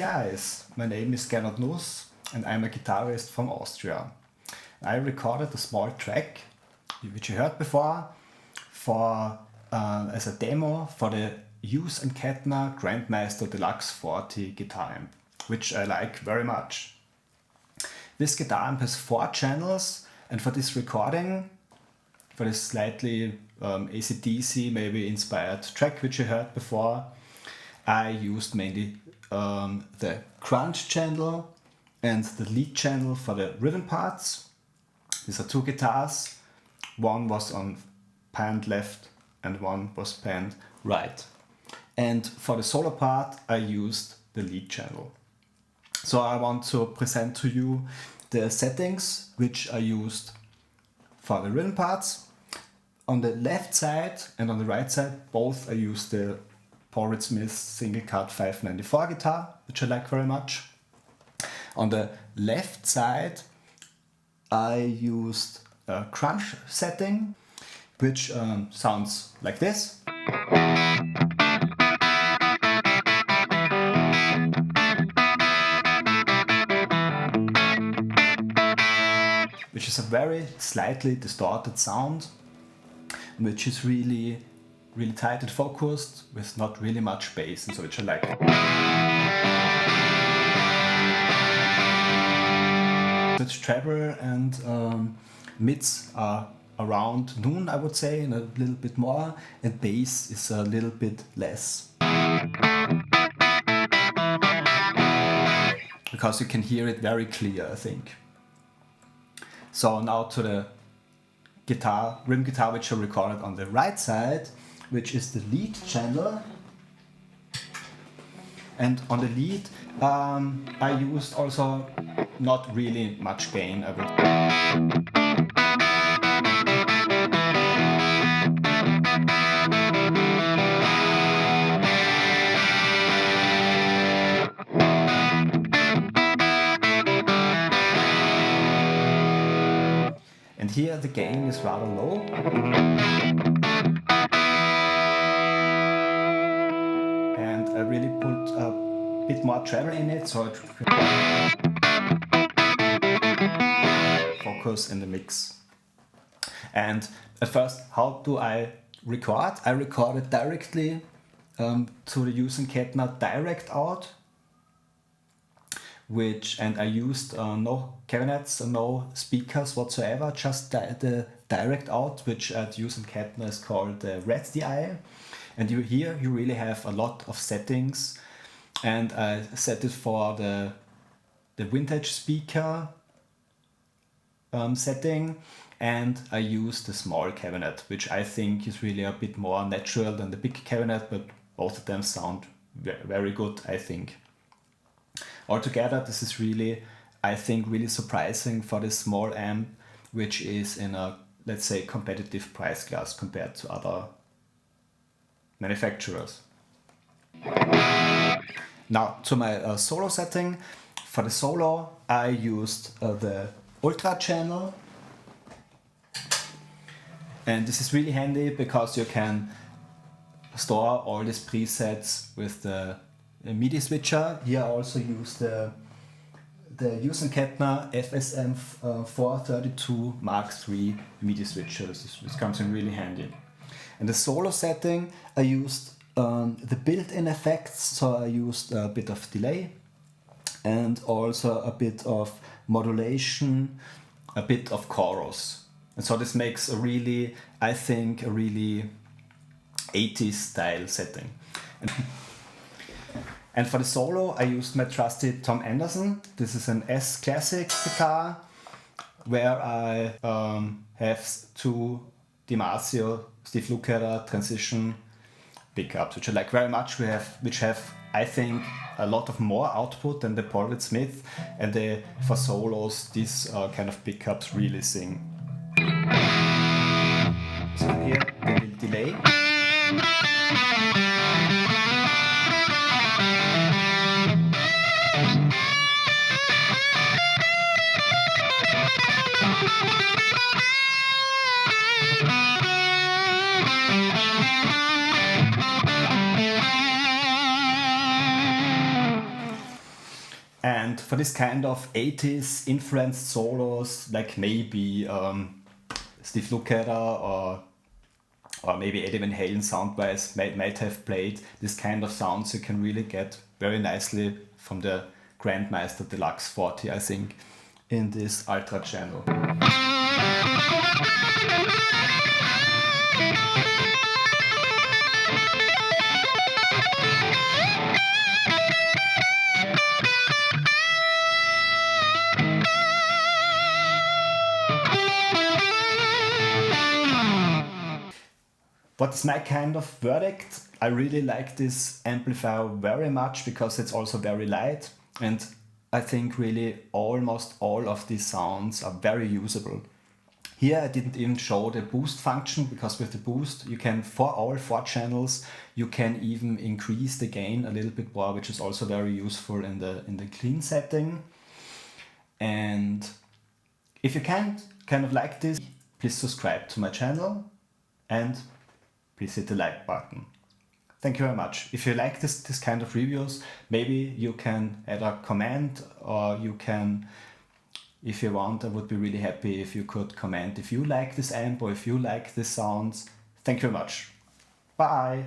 guys, my name is Gernot Nuss and I'm a guitarist from Austria. I recorded a small track, which you heard before, as a demo for the Hughes and Kettner Grandmeister Deluxe 40 guitar amp, which I like very much. This guitar amp has 4 channels, and for this recording, for this slightly AC/DC maybe inspired track which you heard before, I used mainly the crunch channel and the lead channel for the rhythm parts. These are 2 guitars. One was on panned left and one was panned right. And for the solo part, I used the lead channel. So I want to present to you the settings which I used for the rhythm parts. On the left side and on the right side, both I used the Paul Reed Smith Singlecut 594 guitar, which I like very much. On the left side, I used a crunch setting, which sounds like this. Which is a very slightly distorted sound, which is really tight and focused with not really much bass, and so which I like. The treble and mids are around noon, I would say, and a little bit more, and bass is a little bit less. Because you can hear it very clear, I think. So now to the rhythm guitar which I recorded on the right side, which is the lead channel. And on the lead, I used also not really much gain. And here the gain is rather low. And I really put a bit more treble in it, so it focus in the mix. And at first, how do I record? I recorded directly to the Hughes and Kettner direct out, and I used no cabinets, no speakers whatsoever, just the direct out, which at Hughes and Kettner is called the Red DI. And here you really have a lot of settings, and I set it for the vintage speaker setting, and I used the small cabinet, which I think is really a bit more natural than the big cabinet, but both of them sound very good, I think. Altogether, this is really, I think, really surprising for this small amp, which is in a, let's say, competitive price class compared to other manufacturers. Now to my solo setting. For the solo, I used the Ultra channel, and this is really handy because you can store all these presets with the MIDI switcher. Here I also use the Hughes and Kettner FSM 432 Mark III MIDI switcher. This comes in really handy. In the solo setting, I used the built-in effects, so I used a bit of delay and also a bit of modulation, a bit of chorus. And so this makes a really, I think, a really 80s style setting. And for the solo, I used my trusty Tom Anderson. This is an S Classic guitar, where I have 2 Dimarzio Steve Lukather transition pickups, which I like very much. Which have, I think, a lot of more output than the Paul Reed Smith, and for solos, these kind of pickups really sing. So here they will delay. for this kind of 80s influenced solos, like maybe Steve Lukather or maybe Eddie Van Halen soundwise might have played this kind of sounds, you can really get very nicely from the Grandmeister Deluxe 40, I think, in this Ultra channel. What is my kind of verdict? I really like this amplifier very much because it's also very light, and I think really almost all of these sounds are very usable. Here I didn't even show the boost function, because with the boost you can, for all 4 channels, you can even increase the gain a little bit more, which is also very useful in the clean setting. And if you kind of like this, please subscribe to my channel and please hit the like button. Thank you very much. If you like this kind of reviews, maybe you can add a comment, or you can, if you want, I would be really happy if you could comment if you like this amp or if you like the sounds. Thank you very much. Bye.